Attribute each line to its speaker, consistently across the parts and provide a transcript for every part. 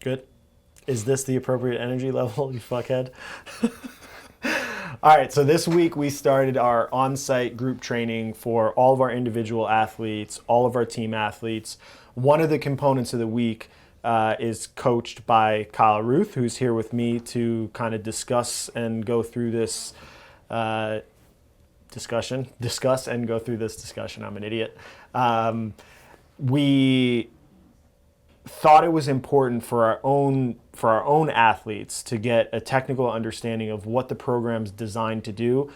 Speaker 1: Good. Is this the appropriate energy level, you fuckhead? All right, so this week we started our on-site group training for all of our individual athletes, all of our team athletes. One of the components of the week is coached by Kyle Ruth, who's here with me to kind of discuss and go through this discussion. I'm an idiot. We thought it was important for our own athletes to get a technical understanding of what the program's designed to do.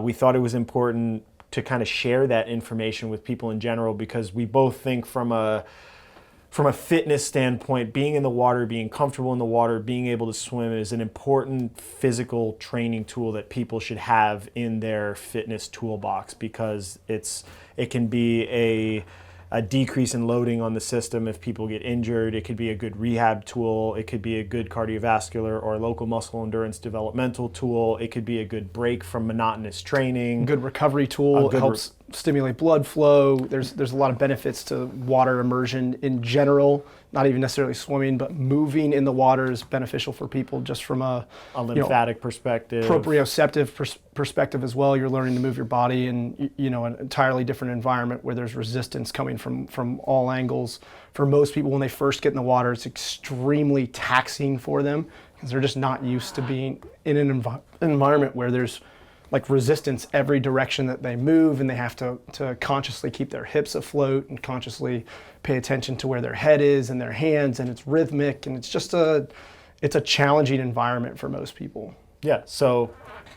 Speaker 1: We thought it was important to kind of share that information with people in general, because we both think from a fitness standpoint, being in the water, being comfortable in the water, being able to swim is an important physical training tool that people should have in their fitness toolbox, because it can be a decrease in loading on the system if people get injured. It could be a good rehab tool. It could be a good cardiovascular or local muscle endurance developmental tool. It could be a good break from monotonous training.
Speaker 2: Good recovery tool. It helps stimulate blood flow. There's a lot of benefits to water immersion in general, not even necessarily swimming, but moving in the water is beneficial for people just from a
Speaker 1: lymphatic perspective.
Speaker 2: Proprioceptive perspective as well. You're learning to move your body in an entirely different environment where there's resistance coming from all angles. For most people, when they first get in the water, it's extremely taxing for them because they're just not used to being in an environment where there's like resistance every direction that they move, and they have to consciously keep their hips afloat and consciously pay attention to where their head is and their hands, and it's rhythmic, and it's a challenging environment for most people.
Speaker 1: Yeah, so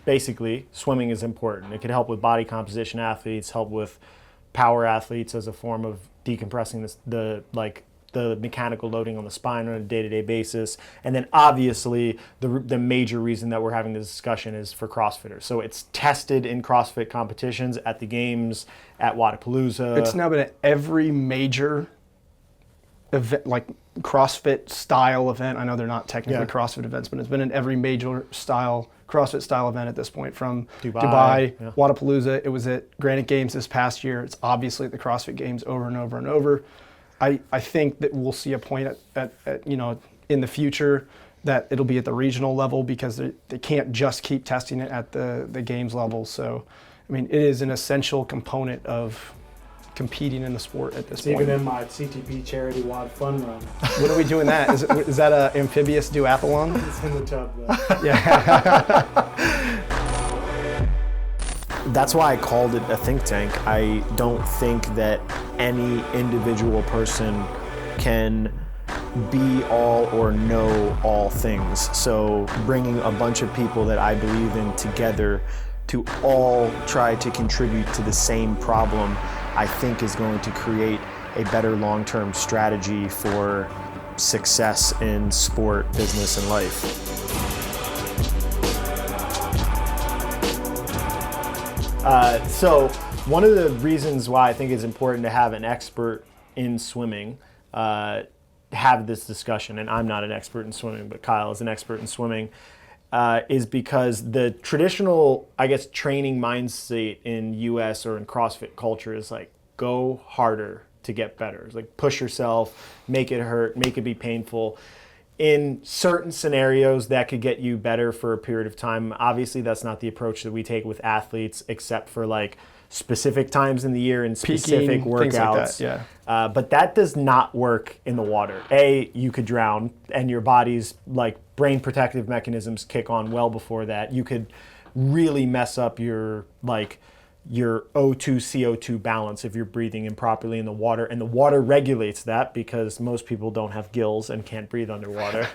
Speaker 1: basically swimming is important. It can help with body composition athletes, help with power athletes as a form of decompressing the mechanical loading on the spine on a day-to-day basis. And then obviously the major reason that we're having this discussion is for CrossFitters. So it's tested in CrossFit competitions at the games, at Wodapalooza.
Speaker 2: It's now been at every major event, like CrossFit style event. I know they're not technically CrossFit events, but it's been in every major CrossFit style event at this point, from Dubai, Wodapalooza. It was at Granite Games this past year. It's obviously at the CrossFit Games over and over and over. I think that we'll see a point at in the future that it'll be at the regional level, because they can't just keep testing it at the games level. So, I mean, it is an essential component of competing in the sport at this point.
Speaker 3: Even in my CTP charity WOD fun run.
Speaker 2: When are we doing that? Is that an amphibious duathlon?
Speaker 3: It's in the tub though.
Speaker 2: Yeah.
Speaker 1: That's why I called it a think tank. I don't think that any individual person can be all or know all things. So bringing a bunch of people that I believe in together to all try to contribute to the same problem, I think is going to create a better long-term strategy for success in sport, business, and life. So one of the reasons why I think it's important to have an expert in swimming have this discussion, and I'm not an expert in swimming, but Kyle is an expert in swimming, is because the traditional, I guess, training mindset in US or in CrossFit culture is like, go harder to get better. It's like, push yourself, make it hurt, make it be painful. In certain scenarios, that could get you better for a period of time. Obviously, that's not the approach that we take with athletes, except for like specific times in the year and specific
Speaker 2: Peaking,
Speaker 1: workouts.
Speaker 2: things like that, yeah.
Speaker 1: But that does not work in the water. You could drown, and your body's like brain protective mechanisms kick on well before that. You could really mess up your O2 CO2 balance if you're breathing improperly in the water, and the water regulates that because most people don't have gills and can't breathe underwater.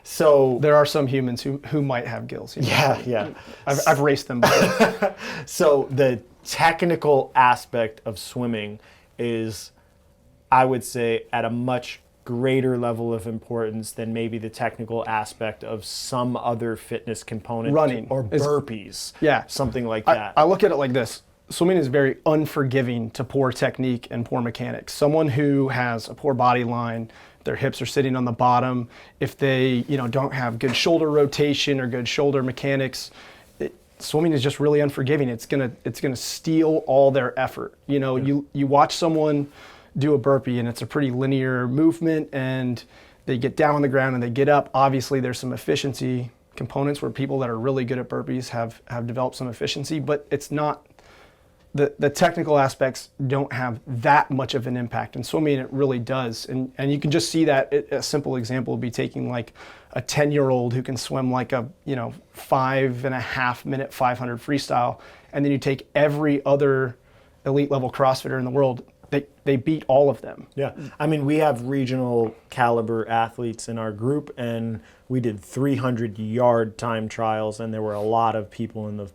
Speaker 1: So
Speaker 2: there are some humans who might have gills.
Speaker 1: Yeah.
Speaker 2: I've raced them before.
Speaker 1: So the technical aspect of swimming is, I would say, at a much greater level of importance than maybe the technical aspect of some other fitness component.
Speaker 2: Running
Speaker 1: or burpees. Something like that.
Speaker 2: I look at it like this. Swimming is very unforgiving to poor technique and poor mechanics. Someone who has a poor body line, their hips are sitting on the bottom, if they don't have good shoulder rotation or good shoulder mechanics, swimming is just really unforgiving. It's gonna steal all their effort. You watch someone do a burpee, and it's a pretty linear movement, and they get down on the ground and they get up. Obviously, there's some efficiency components where people that are really good at burpees have developed some efficiency, but it's not, the technical aspects don't have that much of an impact. In swimming, it really does. And you can just see that. A simple example would be taking like a 10-year-old who can swim like a 5.5 minute 500 freestyle, and then you take every other elite level CrossFitter in the world, they beat all of them.
Speaker 1: Yeah, I mean, we have regional caliber athletes in our group, and we did 300-yard time trials, and there were a lot of people in the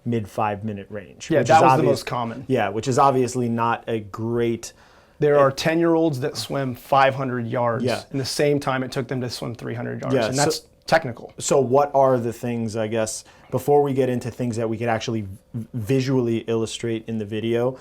Speaker 1: mid 5-minute range.
Speaker 2: Yeah, that was the most common.
Speaker 1: Yeah, which is obviously not a great...
Speaker 2: There are 10-year-olds that swim 500 yards in the same time it took them to swim 300 yards, and that's technical.
Speaker 1: So what are the things, I guess, before we get into things that we could actually visually illustrate in the video,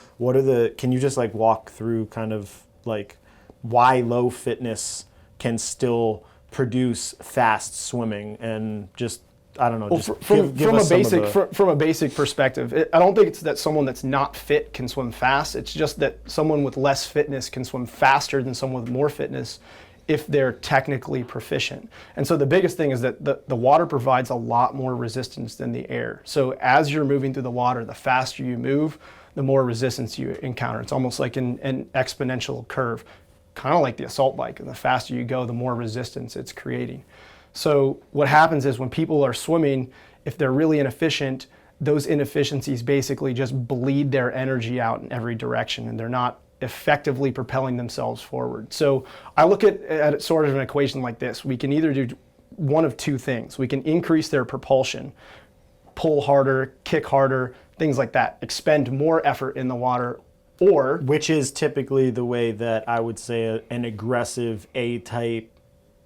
Speaker 1: can you just like walk through kind of like why low fitness can still produce fast swimming, and just, I don't know,
Speaker 2: well,
Speaker 1: just
Speaker 2: from a basic perspective, I don't think it's that someone that's not fit can swim fast. It's just that someone with less fitness can swim faster than someone with more fitness if they're technically proficient. And so the biggest thing is that the water provides a lot more resistance than the air. So as you're moving through the water, the faster you move, the more resistance you encounter. It's almost like an exponential curve, kind of like the assault bike. And the faster you go, the more resistance it's creating. So what happens is when people are swimming, if they're really inefficient, those inefficiencies basically just bleed their energy out in every direction, and they're not effectively propelling themselves forward. So I look at it sort of an equation like this. We can either do one of two things. We can increase their propulsion, pull harder, kick harder, things like that, expend more effort in the water, or...
Speaker 1: Which is typically the way that I would say an aggressive A-type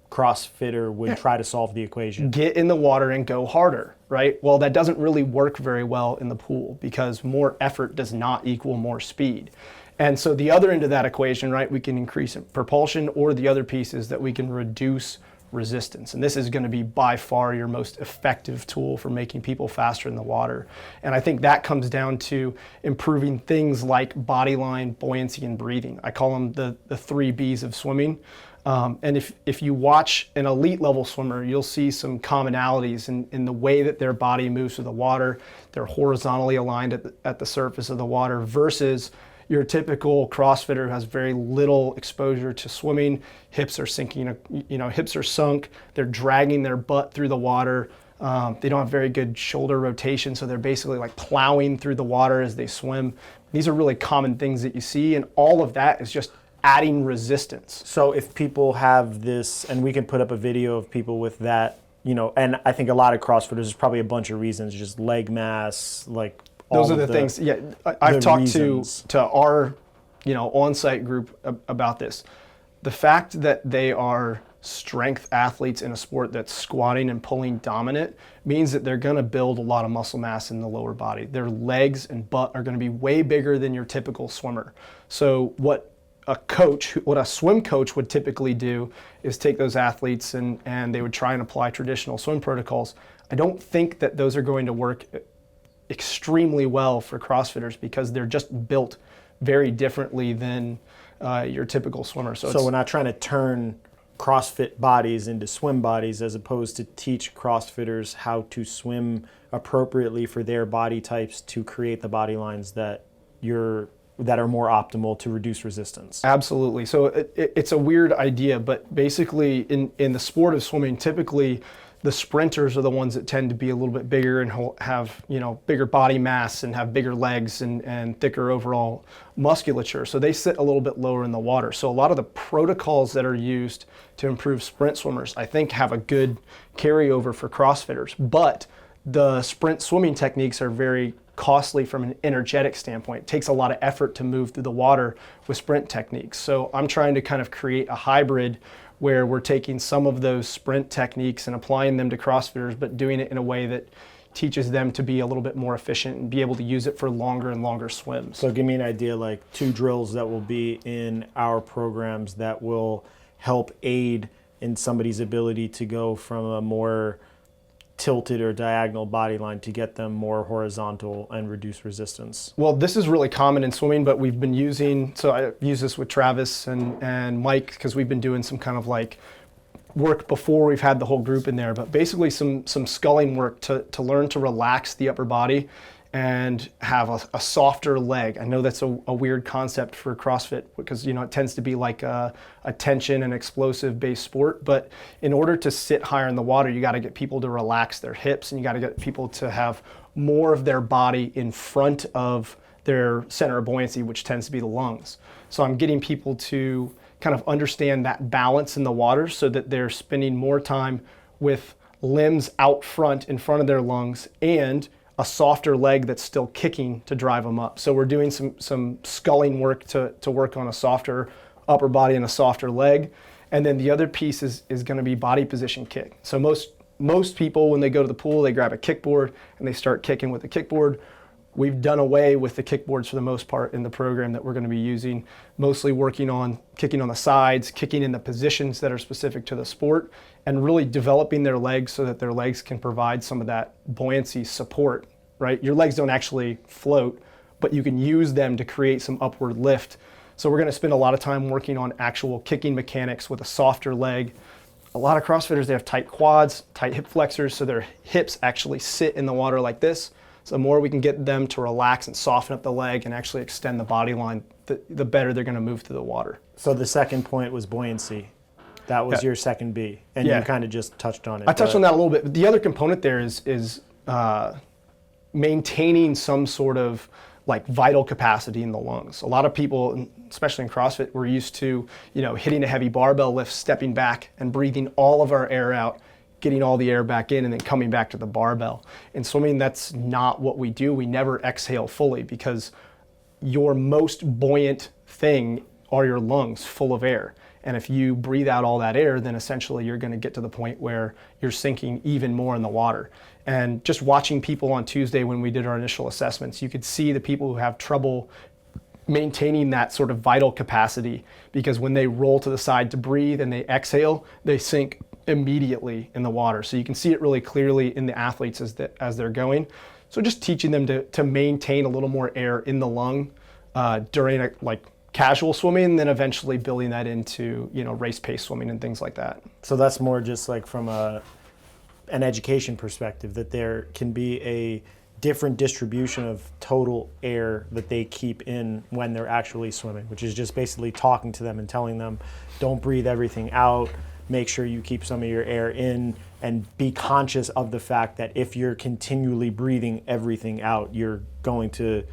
Speaker 1: CrossFitter would try to solve the equation.
Speaker 2: Get in the water and go harder, right? Well, that doesn't really work very well in the pool because more effort does not equal more speed. And so the other end of that equation, right, we can increase propulsion, or the other piece is that we can reduce resistance. And this is going to be by far your most effective tool for making people faster in the water. And I think that comes down to improving things like body line, buoyancy, and breathing. I call them the 3 Bs of swimming. And if you watch an elite level swimmer, you'll see some commonalities in the way that their body moves through the water. They're horizontally aligned at the surface of the water versus your typical CrossFitter who has very little exposure to swimming. Hips are sinking, hips are sunk. They're dragging their butt through the water. They don't have very good shoulder rotation, so they're basically like plowing through the water as they swim. These are really common things that you see, and all of that is just adding resistance.
Speaker 1: So if people have this, and we can put up a video of people with that, and I think a lot of CrossFitters, there's probably a bunch of reasons, just leg mass, like
Speaker 2: those are the things. Yeah, I've talked to our, on-site group about this. The fact that they are strength athletes in a sport that's squatting and pulling dominant means that they're going to build a lot of muscle mass in the lower body. Their legs and butt are going to be way bigger than your typical swimmer. So what a swim coach would typically do is take those athletes and they would try and apply traditional swim protocols. I don't think that those are going to work extremely well for CrossFitters because they're just built very differently than your typical swimmer.
Speaker 1: So we're not trying to turn CrossFit bodies into swim bodies, as opposed to teach CrossFitters how to swim appropriately for their body types to create the body lines that are more optimal to reduce resistance.
Speaker 2: Absolutely. So it's a weird idea, but basically in the sport of swimming, typically the sprinters are the ones that tend to be a little bit bigger and have bigger body mass and have bigger legs and thicker overall musculature. So they sit a little bit lower in the water. So a lot of the protocols that are used to improve sprint swimmers, I think, have a good carryover for CrossFitters. But the sprint swimming techniques are very costly from an energetic standpoint. It takes a lot of effort to move through the water with sprint techniques. So I'm trying to kind of create a hybrid where we're taking some of those sprint techniques and applying them to CrossFitters, but doing it in a way that teaches them to be a little bit more efficient and be able to use it for longer and longer swims.
Speaker 1: So give me an idea, like 2 drills that will be in our programs that will help aid in somebody's ability to go from a more tilted or diagonal body line to get them more horizontal and reduce resistance.
Speaker 2: Well, this is really common in swimming, but we've been using, so I use this with Travis and Mike, because we've been doing some kind of like work before we've had the whole group in there, but basically some sculling work to learn to relax the upper body and have a softer leg. I know that's a weird concept for CrossFit because, it tends to be like a tension and explosive based sport. But in order to sit higher in the water, you got to get people to relax their hips, and you got to get people to have more of their body in front of their center of buoyancy, which tends to be the lungs. So I'm getting people to kind of understand that balance in the water so that they're spending more time with limbs out front in front of their lungs and a softer leg that's still kicking to drive them up. So we're doing some sculling work to work on a softer upper body and a softer leg. And then the other piece is going to be body position kick. So most people, when they go to the pool, they grab a kickboard and they start kicking with the kickboard. We've done away with the kickboards for the most part in the program that we're going to be using, mostly working on kicking on the sides, kicking in the positions that are specific to the sport, and really developing their legs so that their legs can provide some of that buoyancy support, right? Your legs don't actually float, but you can use them to create some upward lift. So we're going to spend a lot of time working on actual kicking mechanics with a softer leg. A lot of CrossFitters, they have tight quads, tight hip flexors, so their hips actually sit in the water like this. So the more we can get them to relax and soften up the leg and actually extend the body line, the better they're going to move through the water.
Speaker 1: So the second point was buoyancy. That was your second B, and you kind of just touched on it.
Speaker 2: I touched on that a little bit, but the other component there is maintaining some sort of like vital capacity in the lungs. A lot of people, especially in CrossFit, we're used to hitting a heavy barbell lift, stepping back and breathing all of our air out, getting all the air back in, and then coming back to the barbell. In swimming, that's not what we do. We never exhale fully because your most buoyant thing are your lungs full of air. And if you breathe out all that air, then essentially you're going to get to the point where you're sinking even more in the water. And just watching people on Tuesday when we did our initial assessments, you could see the people who have trouble maintaining that sort of vital capacity, because when they roll to the side to breathe and they exhale, they sink immediately in the water. So you can see it really clearly in the athletes as they're going. So just teaching them to maintain a little more air in the lung during casual swimming, and then eventually building that into race pace swimming and things like that.
Speaker 1: So that's more just like from an education perspective, that there can be a different distribution of total air that they keep in when they're actually swimming, which is just basically talking to them and telling them, don't breathe everything out, make sure you keep some of your air in, and be conscious of the fact that if you're continually breathing everything out, you're going to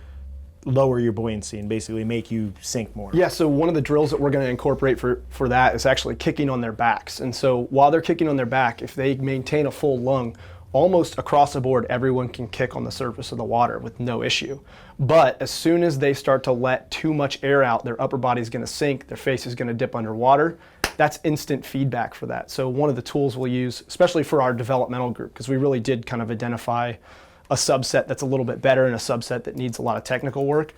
Speaker 1: lower your buoyancy and basically make you sink more.
Speaker 2: Yeah, so one of the drills that we're going to incorporate for that is actually kicking on their backs. And so while they're kicking on their back, if they maintain a full lung, almost across the board, everyone can kick on the surface of the water with no issue. But as soon as they start to let too much air out, their upper body is going to sink, their face is going to dip underwater. That's instant feedback for that. So one of the tools we'll use, especially for our developmental group, because we really did kind of identify a subset that's a little bit better and a subset that needs a lot of technical work.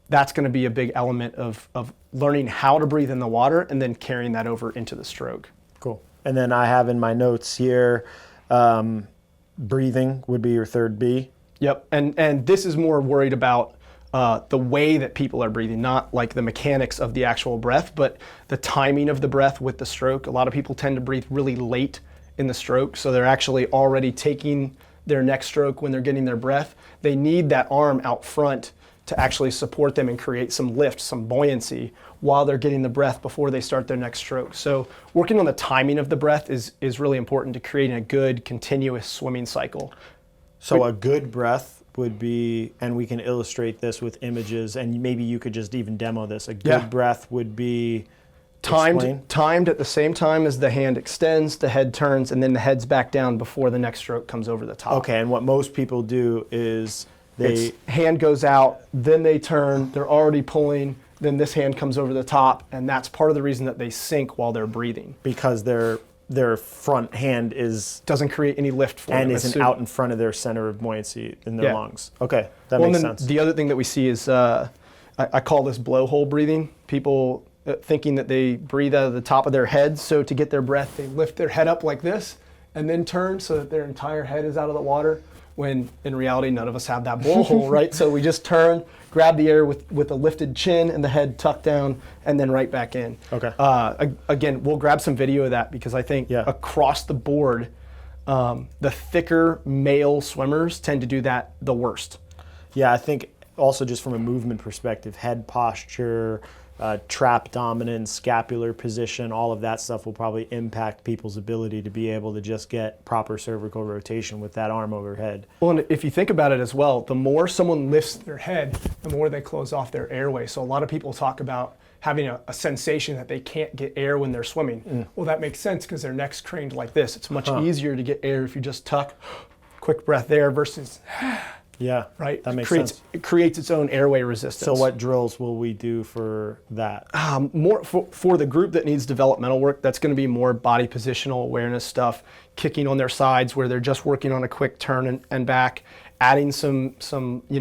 Speaker 2: That's going to be a big element of learning how to breathe in the water and then carrying that over into the stroke.
Speaker 1: Cool. And then I have in my notes here, breathing would be your third B.
Speaker 2: Yep. And this is more worried about the way that people are breathing, not like the mechanics of the actual breath, but the timing of the breath with the stroke. A lot of people tend to breathe really late in the stroke, so they're actually already taking their next stroke when they're getting their breath. They need that arm out front to actually support them and create some lift, some buoyancy while they're getting the breath before they start their next stroke. So working on the timing of the breath is really important to creating a good continuous swimming cycle.
Speaker 1: So a good breath would be, and we can illustrate this with images, and maybe you could just even demo this. A good breath would be
Speaker 2: timed at the same time as the hand extends, the head turns, and then the head's back down before the next stroke comes over the top.
Speaker 1: Okay, and what most people do is
Speaker 2: hand goes out, then they turn, they're already pulling, then this hand comes over the top, and that's part of the reason that they sink while they're breathing.
Speaker 1: Because their front hand
Speaker 2: doesn't create any lift for them.
Speaker 1: And isn't out in front of their center of buoyancy in their lungs. Okay, that makes sense.
Speaker 2: The other thing that we see is, I call this blowhole breathing. People thinking that they breathe out of the top of their head, so to get their breath, they lift their head up like this, and then turn so that their entire head is out of the water. when in reality, none of us have that blowhole, right? So we just turn, grab the air with a lifted chin and the head tucked down, and then right back in.
Speaker 1: Okay.
Speaker 2: Again, we'll grab some video of that because I think across the board, the thicker male swimmers tend to do that the worst.
Speaker 1: Yeah, I think also just from a movement perspective, head posture, trap dominance, scapular position, all of that stuff will probably impact people's ability to be able to just get proper cervical rotation with that arm overhead.
Speaker 2: Well, and if you think about it as well, the more someone lifts their head, the more they close off their airway. So a lot of people talk about having a sensation that they can't get air when they're swimming. Well, that makes sense because their neck's craned like this. It's much easier to get air if you just tuck, quick breath there versus...
Speaker 1: Yeah,
Speaker 2: right.
Speaker 1: That makes sense.
Speaker 2: It creates its own airway resistance.
Speaker 1: So what drills will we do for that?
Speaker 2: More for the group that needs developmental work, that's going to be more body positional awareness stuff, kicking on their sides where they're just working on a quick turn and back, adding some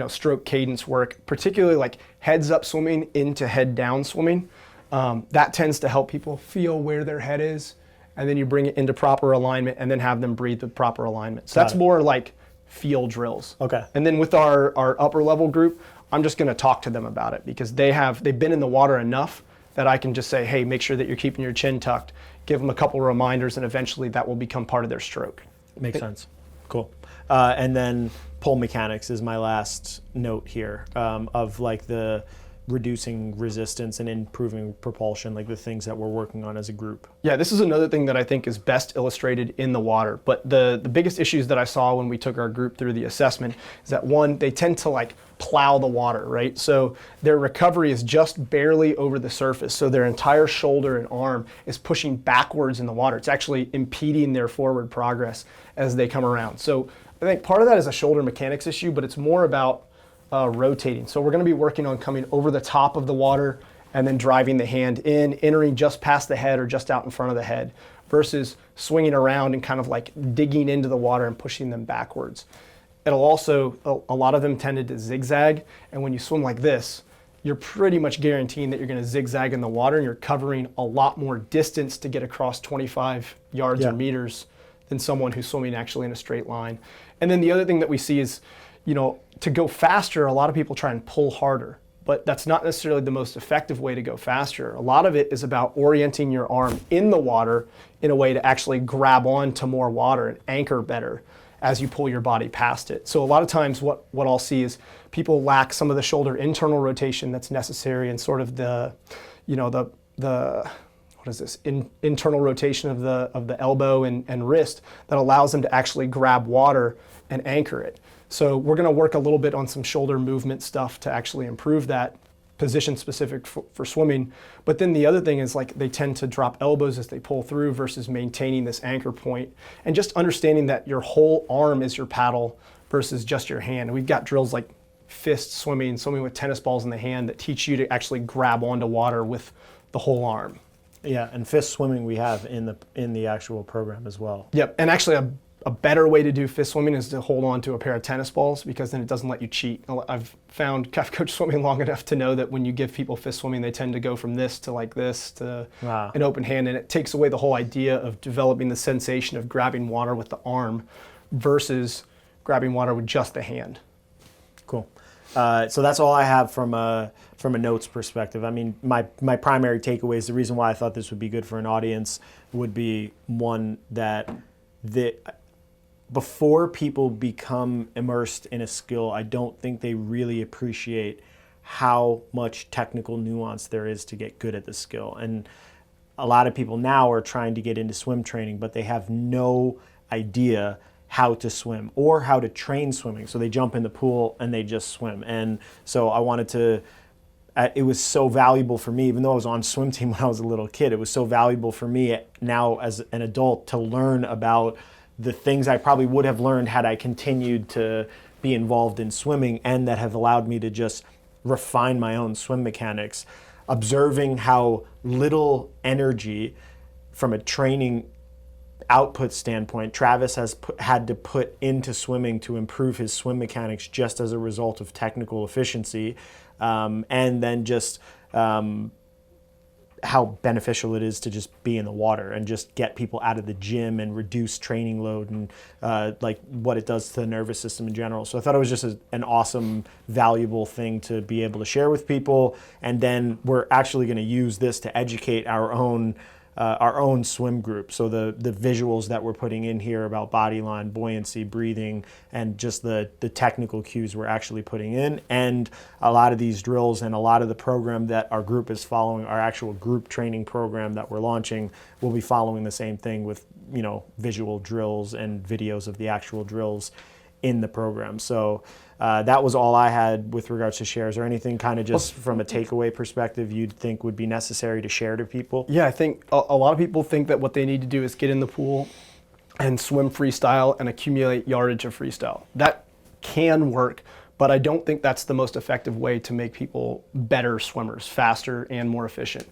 Speaker 2: stroke cadence work, particularly like heads up swimming into head down swimming. That tends to help people feel where their head is, and then you bring it into proper alignment and then have them breathe with proper alignment. So that's more like feel drills.
Speaker 1: Okay.
Speaker 2: And then with our upper level group, I'm just going to talk to them about it because they've been in the water enough that I can just say, hey, make sure that you're keeping your chin tucked, give them a couple of reminders, and eventually that will become part of their stroke.
Speaker 1: Makes sense. Cool. And then pull mechanics is my last note here of like the reducing resistance and improving propulsion, like the things that we're working on as a group.
Speaker 2: Yeah, this is another thing that I think is best illustrated in the water. But the biggest issues that I saw when we took our group through the assessment is that one, they tend to like plow the water, right? So their recovery is just barely over the surface. So their entire shoulder and arm is pushing backwards in the water. It's actually impeding their forward progress as they come around. So I think part of that is a shoulder mechanics issue, but it's more about rotating. So we're going to be working on coming over the top of the water and then driving the hand in, entering just past the head or just out in front of the head versus swinging around and kind of like digging into the water and pushing them backwards. It'll also, a lot of them tended to zigzag, and when you swim like this, you're pretty much guaranteeing that you're going to zigzag in the water and you're covering a lot more distance to get across 25 yards or meters than someone who's swimming actually in a straight line. And then the other thing that we see is, to go faster, a lot of people try and pull harder, but that's not necessarily the most effective way to go faster. A lot of it is about orienting your arm in the water in a way to actually grab on to more water and anchor better as you pull your body past it. So a lot of times what I'll see is people lack some of the shoulder internal rotation that's necessary and sort of the internal rotation of the elbow and wrist that allows them to actually grab water and anchor it. So we're going to work a little bit on some shoulder movement stuff to actually improve that position specific for swimming. But then the other thing is like they tend to drop elbows as they pull through versus maintaining this anchor point and just understanding that your whole arm is your paddle versus just your hand. And we've got drills like fist swimming with tennis balls in the hand that teach you to actually grab onto water with the whole arm.
Speaker 1: Yeah, and fist swimming we have in the actual program as well.
Speaker 2: Yep, and actually a better way to do fist swimming is to hold on to a pair of tennis balls because then it doesn't let you cheat. I've coached swimming long enough to know that when you give people fist swimming, they tend to go from this to like this to an open hand, and it takes away the whole idea of developing the sensation of grabbing water with the arm versus grabbing water with just the hand.
Speaker 1: Cool. So that's all I have from a notes perspective. I mean, my primary takeaways, the reason why I thought this would be good for an audience would be one that before people become immersed in a skill, I don't think they really appreciate how much technical nuance there is to get good at the skill. And a lot of people now are trying to get into swim training, but they have no idea how to swim or how to train swimming. So they jump in the pool and they just swim. And so I wanted to, it was so valuable for me, even though I was on swim team when I was a little kid, it was so valuable for me now as an adult to learn about the things I probably would have learned had I continued to be involved in swimming, and that have allowed me to just refine my own swim mechanics, observing how little energy from a training output standpoint Travis has had to put into swimming to improve his swim mechanics just as a result of technical efficiency, and then just how beneficial it is to just be in the water and just get people out of the gym and reduce training load and like what it does to the nervous system in general. So I thought it was just an awesome, valuable thing to be able to share with people. And then we're actually going to use this to educate our own swim group. So the visuals that we're putting in here about body line, buoyancy, breathing, and just the technical cues we're actually putting in, and a lot of these drills and a lot of the program that our group is following, our actual group training program that we're launching, will be following the same thing with, you know, visual drills and videos of the actual drills in the program. So that was all I had with regards to shares. Or anything kind of just from a takeaway perspective you'd think would be necessary to share to people?
Speaker 2: Yeah, I think a lot of people think that what they need to do is get in the pool and swim freestyle and accumulate yardage of freestyle. That can work, but I don't think that's the most effective way to make people better swimmers, faster and more efficient.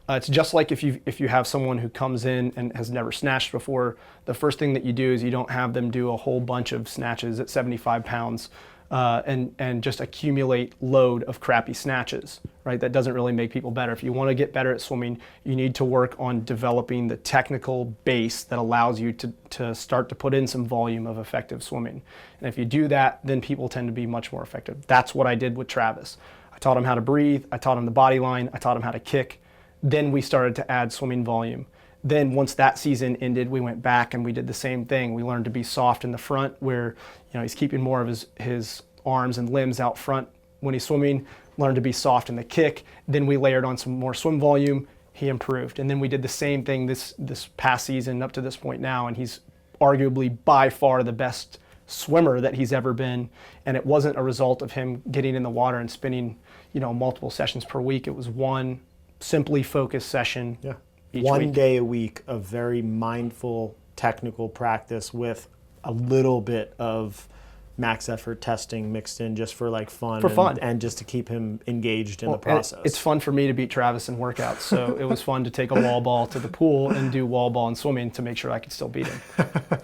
Speaker 2: It's just like if you have someone who comes in and has never snatched before, the first thing that you do is you don't have them do a whole bunch of snatches at 75 pounds and just accumulate load of crappy snatches, right? That doesn't really make people better. If you want to get better at swimming, you need to work on developing the technical base that allows you to start to put in some volume of effective swimming. And if you do that, then people tend to be much more effective. That's what I did with Travis. I taught him how to breathe, I taught him the body line, I taught him how to kick. Then we started to add swimming volume. Then once that season ended, we went back and we did the same thing. We learned to be soft in the front where, you know, he's keeping more of his arms and limbs out front when he's swimming, learned to be soft in the kick. Then we layered on some more swim volume, he improved. And then we did the same thing this past season up to this point now, and he's arguably by far the best swimmer that he's ever been. And it wasn't a result of him getting in the water and spending, you know, multiple sessions per week. It was one simply focused session.
Speaker 1: Yeah.
Speaker 2: Each
Speaker 1: One
Speaker 2: week.
Speaker 1: day a week of very mindful technical practice with a little bit of max effort testing mixed in just for like fun. And just to keep him engaged in the process.
Speaker 2: It's fun for me to beat Travis in workouts, so it was fun to take a wall ball to the pool and do wall ball and swimming to make sure I could still beat him.